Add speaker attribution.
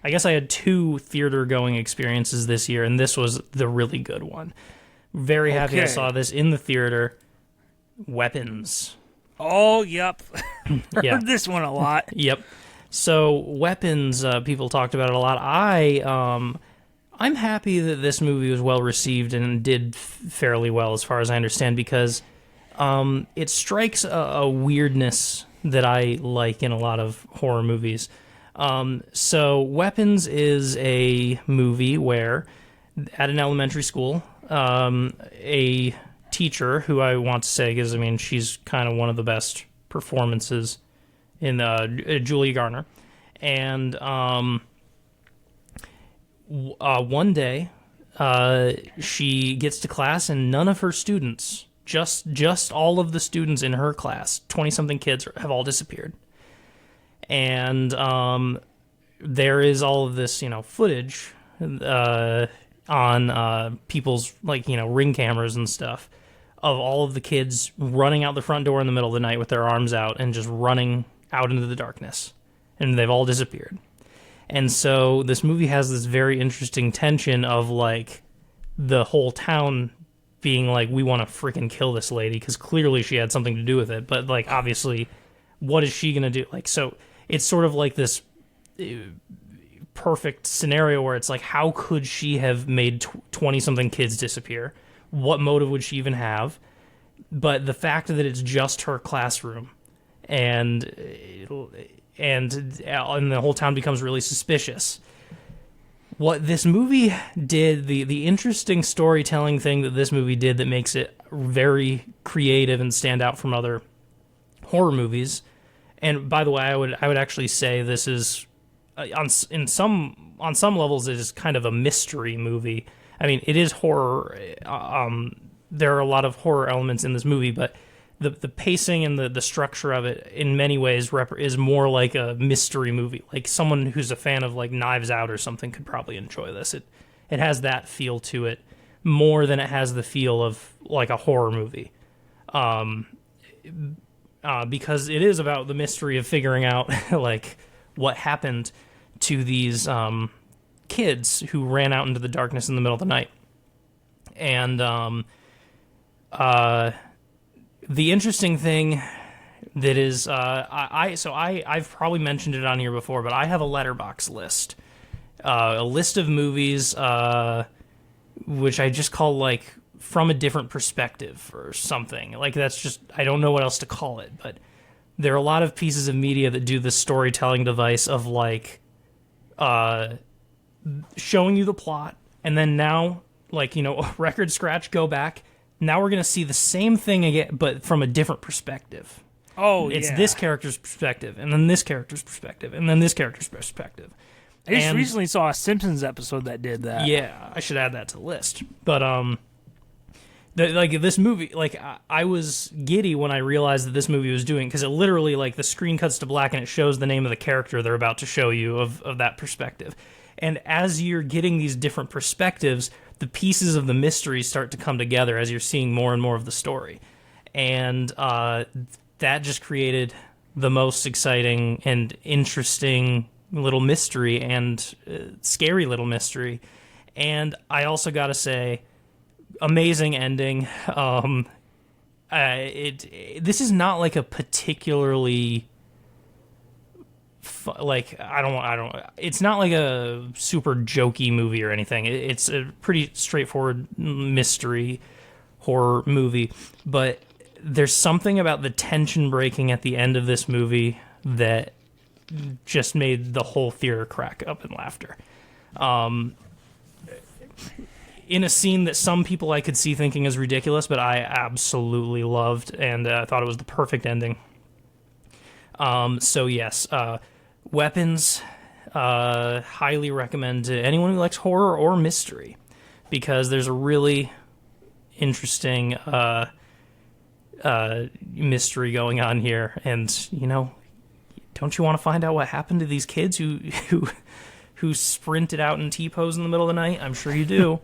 Speaker 1: I guess I had 2 theater-going experiences this year, and this was the really good one. Very happy I saw this in the theater. Weapons.
Speaker 2: Oh, yep.
Speaker 1: Yeah.
Speaker 2: Heard this one a lot.
Speaker 1: Yep. So, Weapons, people talked about it a lot. I'm happy that this movie was well received and did fairly well, as far as I understand, because it strikes a weirdness that I like in a lot of horror movies. So, Weapons is a movie where, at an elementary school, a teacher, who I want to say, because, I mean, she's kind of one of the best performances in Julia Garner. And one day, she gets to class, and none of her students, just all of the students in her class, 20-something kids, have all disappeared. And there is all of this, footage on people's, Ring cameras and stuff of all of the kids running out the front door in the middle of the night with their arms out and just running out into the darkness. And they've all disappeared. And so this movie has this very interesting tension of, the whole town being like, we want to freaking kill this lady, because clearly she had something to do with it. But, obviously, what is she going to do? So it's sort of like this perfect scenario where it's like, how could she have made 20-something kids disappear? What motive would she even have? But the fact that it's just her classroom, and the whole town becomes really suspicious. What this movie did, the interesting storytelling thing that this movie did that makes it very creative and stand out from other horror movies. And by the way, I would actually say this is on some levels it is kind of a mystery movie. I mean, it is horror. There are a lot of horror elements in this movie, but the pacing and the structure of it in many ways is more like a mystery movie. Like someone who's a fan of Knives Out or something could probably enjoy this. It has that feel to it more than it has the feel of a horror movie. Because it is about the mystery of figuring out what happened to these kids who ran out into the darkness in the middle of the night. And the interesting thing that is, I've probably mentioned it on here before, but I have a letterbox list, a list of movies, which I just call from a different perspective or something. That's just, I don't know what else to call it, but there are a lot of pieces of media that do this storytelling device of showing you the plot, and then now, record scratch, go back. Now we're going to see the same thing again, but from a different perspective.
Speaker 2: Oh,
Speaker 1: It's this character's perspective, and then this character's perspective, and then this character's perspective.
Speaker 2: I just recently saw a Simpsons episode that did that.
Speaker 1: Yeah, I should add that to the list. But, this movie, I was giddy when I realized that this movie was doing, because it literally, the screen cuts to black and it shows the name of the character they're about to show you of that perspective. And as you're getting these different perspectives, the pieces of the mystery start to come together as you're seeing more and more of the story. And that just created the most exciting and interesting little mystery and scary little mystery. And I also got to say, amazing ending. This is not a particularly it's not a super jokey movie or anything. It's a pretty straightforward mystery horror movie, but there's something about the tension breaking at the end of this movie that just made the whole theater crack up in laughter. In a scene that some people I could see thinking is ridiculous, but I absolutely loved, and I thought it was the perfect ending. So yes, Weapons, highly recommend to anyone who likes horror or mystery, because there's a really interesting mystery going on here, and don't you want to find out what happened to these kids who sprinted out in T-pose in the middle of the night? I'm sure you do.